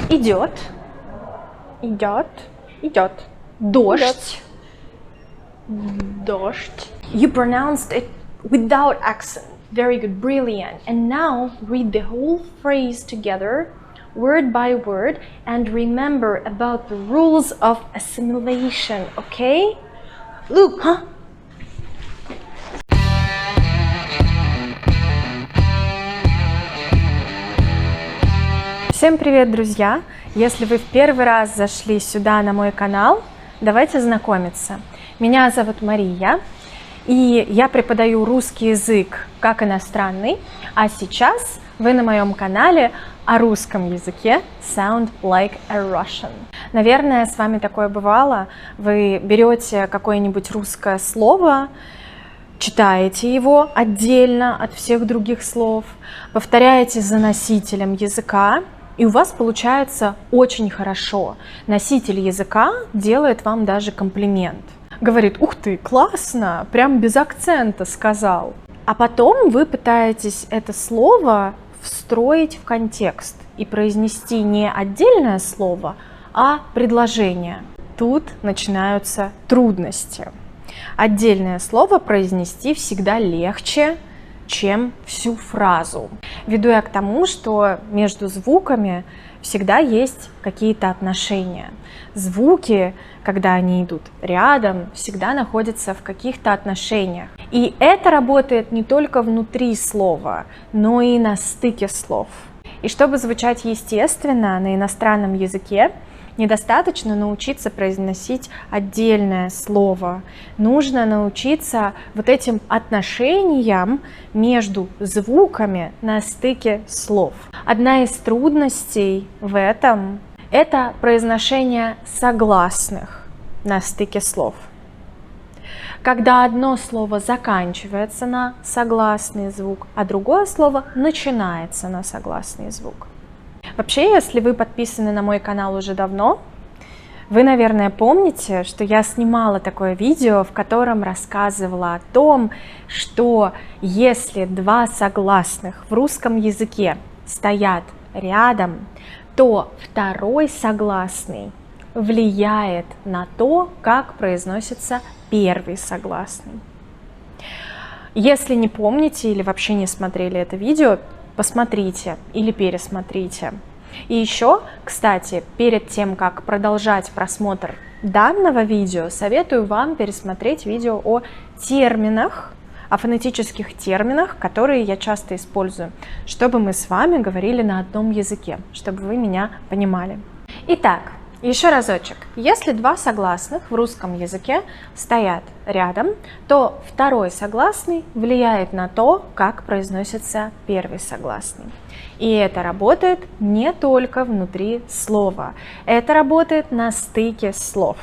Идет. Идет. Идет. Дождь. Дождь. You pronounced it without accent. Very good, brilliant. And now read the whole phrase together, word by word, and remember about the rules of assimilation, okay? Luke, huh? Всем привет, друзья! Если вы в первый раз зашли сюда на мой канал, давайте знакомиться. Меня зовут Мария, и я преподаю русский язык как иностранный, а сейчас вы на моем канале о русском языке Sound Like a Russian. Наверное, с вами такое бывало. Вы берете какое-нибудь русское слово, читаете его отдельно от всех других слов, повторяете за носителем языка, и у вас получается очень хорошо. Носитель языка делает вам даже комплимент. Говорит: ух ты, классно, прям без акцента сказал. А потом вы пытаетесь это слово встроить в контекст и произнести не отдельное слово, а предложение. Тут начинаются трудности. Отдельное слово произнести всегда легче, чем всю фразу. Веду я к тому, что между звуками всегда есть какие-то отношения. Звуки, когда они идут рядом, всегда находятся в каких-то отношениях. И это работает не только внутри слова, но и на стыке слов. И чтобы звучать естественно на иностранном языке, недостаточно научиться произносить отдельное слово. Нужно научиться вот этим отношениям между звуками на стыке слов. Одна из трудностей в этом – это произношение согласных на стыке слов. Когда одно слово заканчивается на согласный звук, а другое слово начинается на согласный звук. Вообще, если вы подписаны на мой канал уже давно, вы, наверное, помните, что я снимала такое видео, в котором рассказывала о том, что если два согласных в русском языке стоят рядом, то второй согласный влияет на то, как произносится первый согласный. Если не помните или вообще не смотрели это видео, посмотрите или пересмотрите. И еще, кстати, перед тем, как продолжать просмотр данного видео, советую вам пересмотреть видео о терминах, о фонетических терминах, которые я часто использую, чтобы мы с вами говорили на одном языке, чтобы вы меня понимали. Итак, еще разочек. Если два согласных в русском языке стоят рядом, то второй согласный влияет на то, как произносится первый согласный. И это работает не только внутри слова, это работает на стыке слов.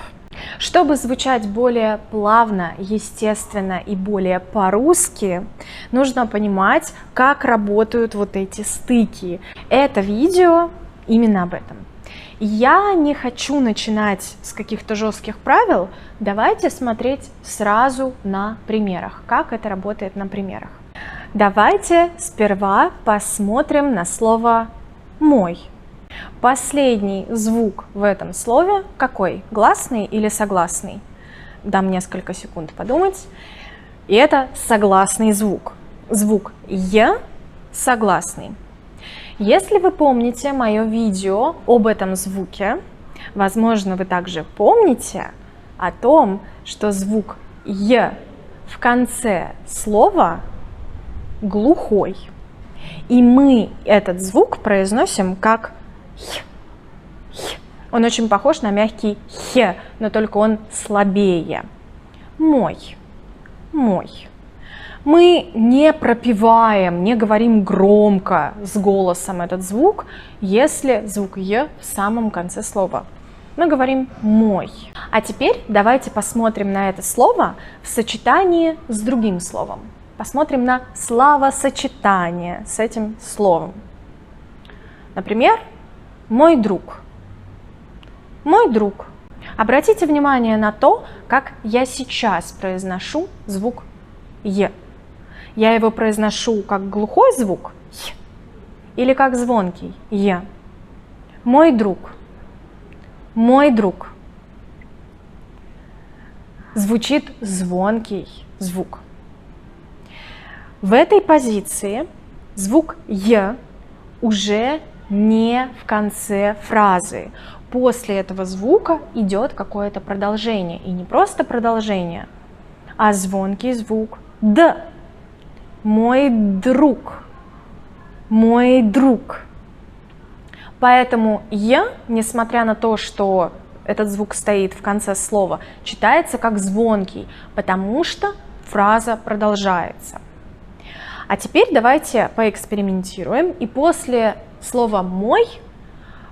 Чтобы звучать более плавно, естественно и более по-русски, нужно понимать, как работают вот эти стыки. Это видео именно об этом. Я не хочу начинать с каких-то жестких правил, давайте смотреть сразу на примерах, как это работает на примерах. Давайте сперва посмотрим на слово «мой». Последний звук в этом слове какой? Гласный или согласный? Дам несколько секунд подумать. И это согласный звук. Звук «й» согласный. Если вы помните мое видео об этом звуке, возможно, вы также помните о том, что звук «й» в конце слова глухой. И мы этот звук произносим как «х». Он очень похож на мягкий «х», но только он слабее. Мой. Мой. Мы не пропеваем, не говорим громко с голосом этот звук, если звук «й» в самом конце слова. Мы говорим «мой». А теперь давайте посмотрим на это слово в сочетании с другим словом. Посмотрим на словосочетание с этим словом. Например, «мой друг». «Мой друг». Обратите внимание на то, как я сейчас произношу звук «й». Я его произношу как глухой звук «й» или как звонкий «й». Мой друг. Мой друг. Звучит звонкий звук. В этой позиции звук «й» уже не в конце фразы. После этого звука идет какое-то продолжение. И не просто продолжение, а звонкий звук «д». Мой друг. Мой друг. Поэтому «й», несмотря на то, что этот звук стоит в конце слова, читается как звонкий, потому что фраза продолжается. А теперь давайте поэкспериментируем и после слова «мой»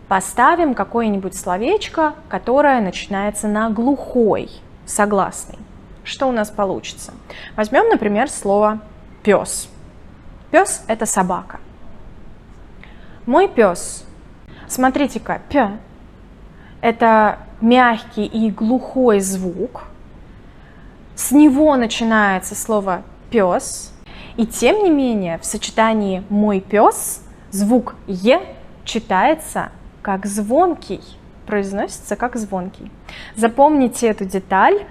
поставим какое-нибудь словечко, которое начинается на глухой согласный. Что у нас получится? Возьмем, например, слово «пес». Пес – это собака. Мой пес. Смотрите-ка, «п» – это мягкий и глухой звук. С него начинается слово «пес». И тем не менее, в сочетании «мой пес» звук «е» читается как звонкий, произносится как звонкий. Запомните эту деталь,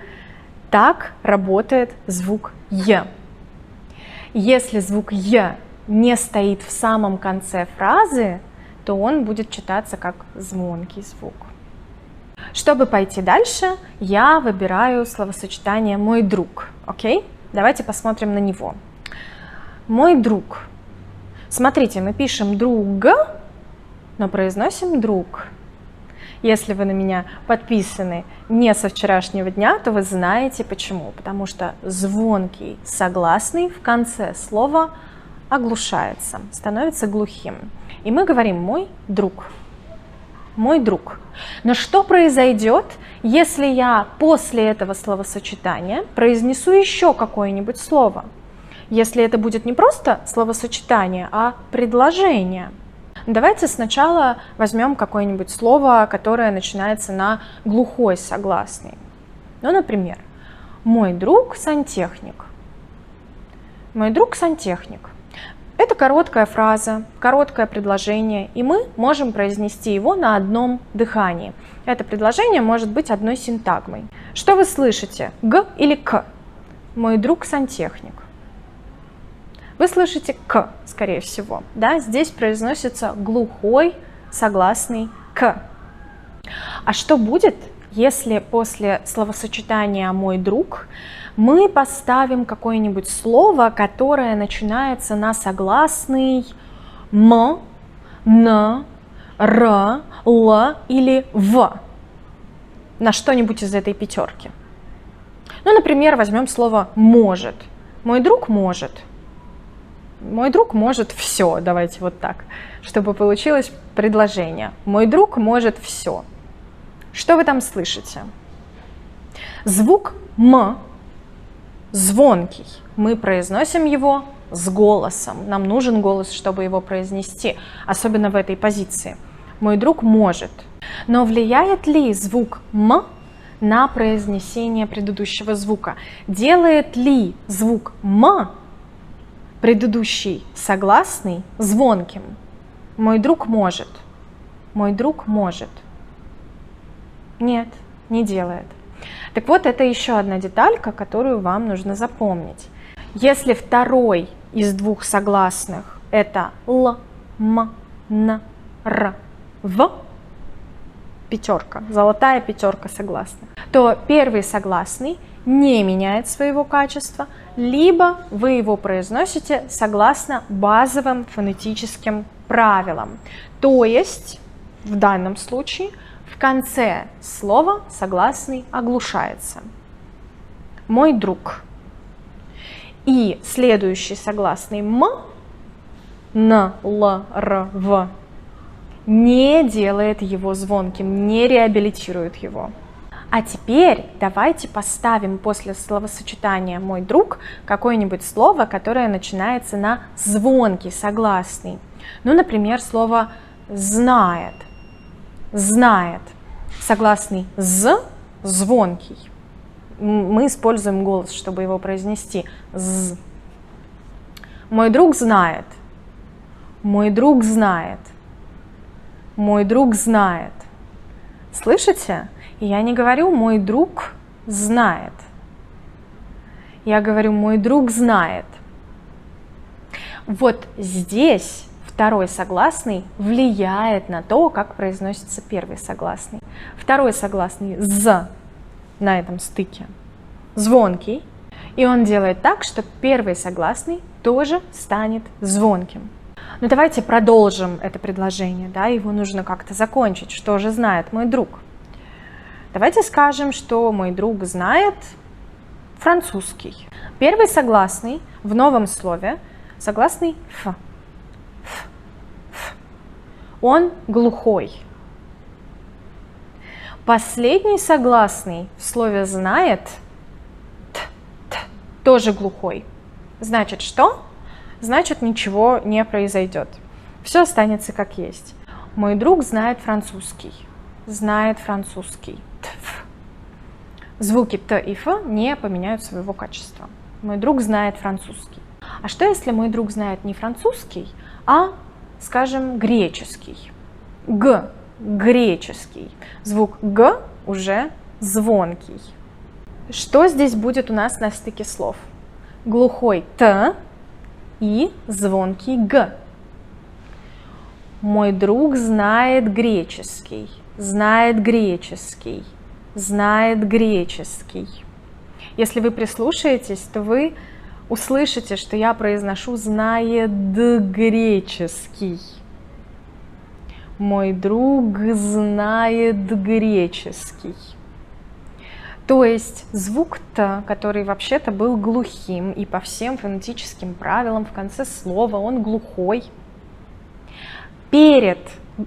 так работает звук «е». Если звук «е» не стоит в самом конце фразы, то он будет читаться как звонкий звук. Чтобы пойти дальше, я выбираю словосочетание «мой друг». Окей? Давайте посмотрим на него. Мой друг. Смотрите, мы пишем «друг», но произносим «друг». Если вы на меня подписаны не со вчерашнего дня, то вы знаете почему. Потому что звонкий согласный в конце слова оглушается, становится глухим. И мы говорим «мой друг». Мой друг. Но что произойдет, если я после этого словосочетания произнесу еще какое-нибудь слово? Если это будет не просто словосочетание, а предложение. Давайте сначала возьмем какое-нибудь слово, которое начинается на глухой согласный. Ну, например, мой друг сантехник. Мой друг сантехник. Это короткая фраза, короткое предложение, и мы можем произнести его на одном дыхании. Это предложение может быть одной синтагмой. Что вы слышите? Г или К? Мой друг сантехник. Вы слышите «к», скорее всего. Да? Здесь произносится глухой согласный «к». А что будет, если после словосочетания «мой друг» мы поставим какое-нибудь слово, которое начинается на согласный «м», «н», «р», «л» или «в» на что-нибудь из этой пятерки? Ну, например, возьмем слово «может». Мой друг может. Мой друг может все. Давайте вот так, чтобы получилось предложение. Мой друг может все. Что вы там слышите? Звук «м» звонкий. Мы произносим его с голосом. Нам нужен голос, чтобы его произнести, особенно в этой позиции. Мой друг может. Но влияет ли звук «м» на произнесение предыдущего звука? Делает ли звук «м» предыдущий согласный звонким? Мой друг может. Мой друг может. Нет, не делает. Так вот, это еще одна деталька, которую вам нужно запомнить. Если второй из двух согласных это Л, М, Н, Р, В, пятерка, золотая пятерка согласных, то первый согласный не меняет своего качества, либо вы его произносите согласно базовым фонетическим правилам. То есть, в данном случае, в конце слова согласный оглушается. Мой друг. И следующий согласный «м», «н», «л», «р», «в» не делает его звонким, не реабилитирует его. А теперь давайте поставим после словосочетания «мой друг» какое-нибудь слово, которое начинается на звонкий согласный. Ну, например, слово «знает». Знает. Согласный «з» звонкий. Мы используем голос, чтобы его произнести. «З». Мой друг знает. Мой друг знает. Мой друг знает. Слышите? И я не говорю «мой друг знает». Я говорю «мой друг знает». Вот здесь второй согласный влияет на то, как произносится первый согласный. Второй согласный «з» на этом стыке звонкий, и он делает так, что первый согласный тоже станет звонким. Но давайте продолжим это предложение, да, его нужно как-то закончить. Что же знает мой друг? Давайте скажем, что мой друг знает французский. Первый согласный в новом слове согласный «ф». Он глухой. Последний согласный в слове «знает» тоже глухой. Значит, что? Значит, ничего не произойдет. Все останется как есть. Мой друг знает французский. Знает французский. Звуки «т» и «ф» не поменяют своего качества. Мой друг знает французский. А что, если мой друг знает не французский, а, скажем, греческий? Г. Греческий. Звук «г» уже звонкий. Что здесь будет у нас на стыке слов? Глухой «т» и звонкий «г». Мой друг знает греческий. Знает греческий. Знает греческий. Если вы прислушаетесь, то вы услышите, что я произношу «знает греческий». Мой друг знает греческий. То есть звук «т», который вообще-то был глухим, и по всем фонетическим правилам в конце слова он глухой, перед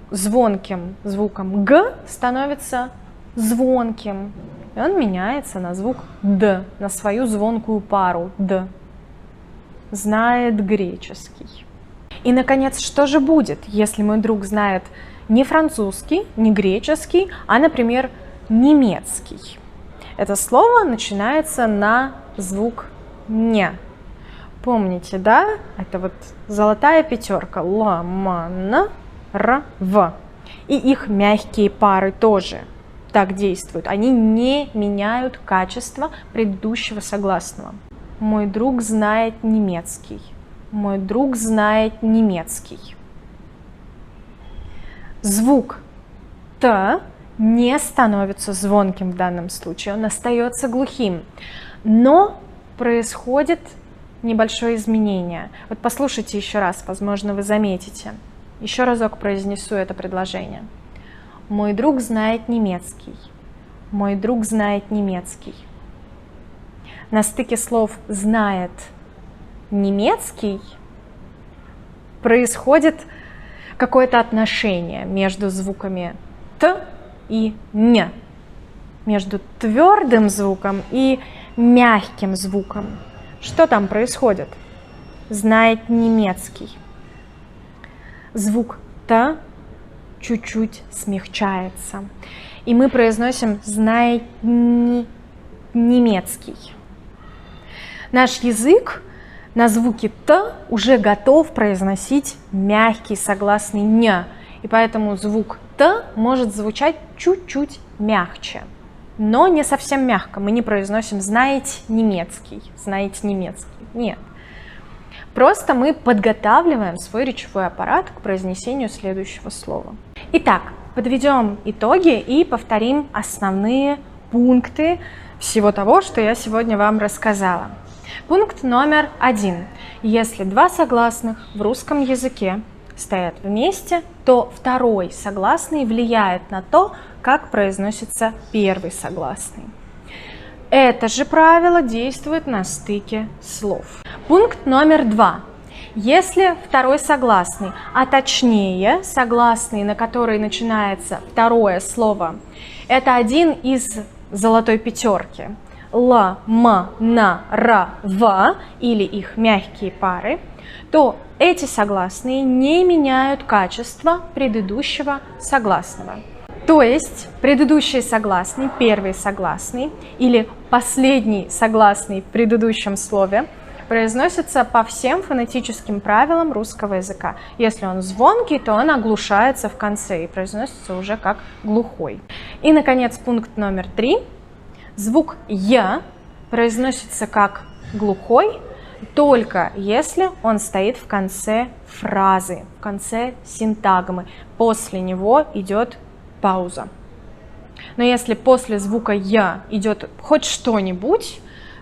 звонким звуком «г» становится звонким. И он меняется на звук «д», на свою звонкую пару «д». Знает греческий. И, наконец, что же будет, если мой друг знает не французский, не греческий, а, например, немецкий? Это слово начинается на звук «не». Помните, да? Это вот золотая пятерка. Ла, ма, на, р, в. И их мягкие пары тоже так действуют. Они не меняют качество предыдущего согласного. Мой друг знает немецкий. Мой друг знает немецкий. Звук «т» не становится звонким в данном случае, он остается глухим. Но происходит небольшое изменение. Вот послушайте еще раз, возможно, вы заметите. Еще разок произнесу это предложение. Мой друг знает немецкий. Мой друг знает немецкий. На стыке слов «знает» немецкий происходит какое-то отношение между звуками «т» и «н», между твердым звуком и мягким звуком. Что там происходит? Знает немецкий. Звук «т» чуть-чуть смягчается. И мы произносим «знает немецкий». Наш язык на звуке «т» уже готов произносить мягкий согласный «ня». И поэтому звук «т» может звучать чуть-чуть мягче. Но не совсем мягко. Мы не произносим «знаете немецкий», «знаете немецкий». Нет. Просто мы подготавливаем свой речевой аппарат к произнесению следующего слова. Итак, подведем итоги и повторим основные пункты всего того, что я сегодня вам рассказала. Пункт номер 1. Если два согласных в русском языке стоят вместе, то второй согласный влияет на то, как произносится первый согласный. Это же правило действует на стыке слов. Пункт номер 2. Если второй согласный, а точнее согласный, на который начинается второе слово, это один из золотой пятерки, ла, ма, на, ра, ва, или их мягкие пары, то эти согласные не меняют качество предыдущего согласного. То есть предыдущий согласный, первый согласный или последний согласный в предыдущем слове произносится по всем фонетическим правилам русского языка. Если он звонкий, то он оглушается в конце и произносится уже как глухой. И, наконец, пункт номер 3. Звук «я» произносится как глухой, только если он стоит в конце фразы, в конце синтагмы. После него идет пауза. Но если после звука «я» идет хоть что-нибудь,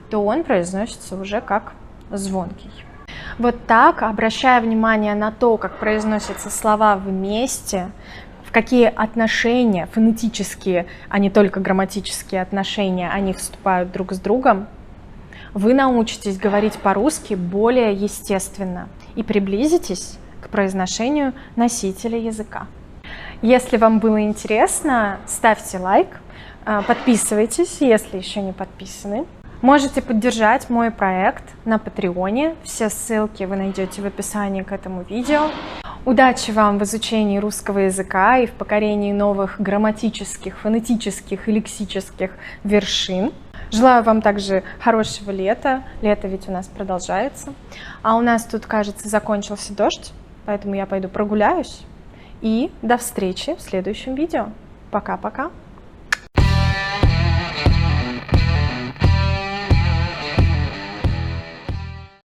то он произносится уже как звонкий. Вот так, обращая внимание на то, как произносятся слова вместе, в какие отношения, фонетические, а не только грамматические отношения, они вступают друг с другом, вы научитесь говорить по-русски более естественно и приблизитесь к произношению носителя языка. Если вам было интересно, ставьте лайк, подписывайтесь, если еще не подписаны. Можете поддержать мой проект на Патреоне. Все ссылки вы найдете в описании к этому видео. Удачи вам в изучении русского языка и в покорении новых грамматических, фонетических и лексических вершин. Желаю вам также хорошего лета. Лето ведь у нас продолжается. А у нас тут, кажется, закончился дождь, поэтому я пойду прогуляюсь. И до встречи в следующем видео. Пока-пока.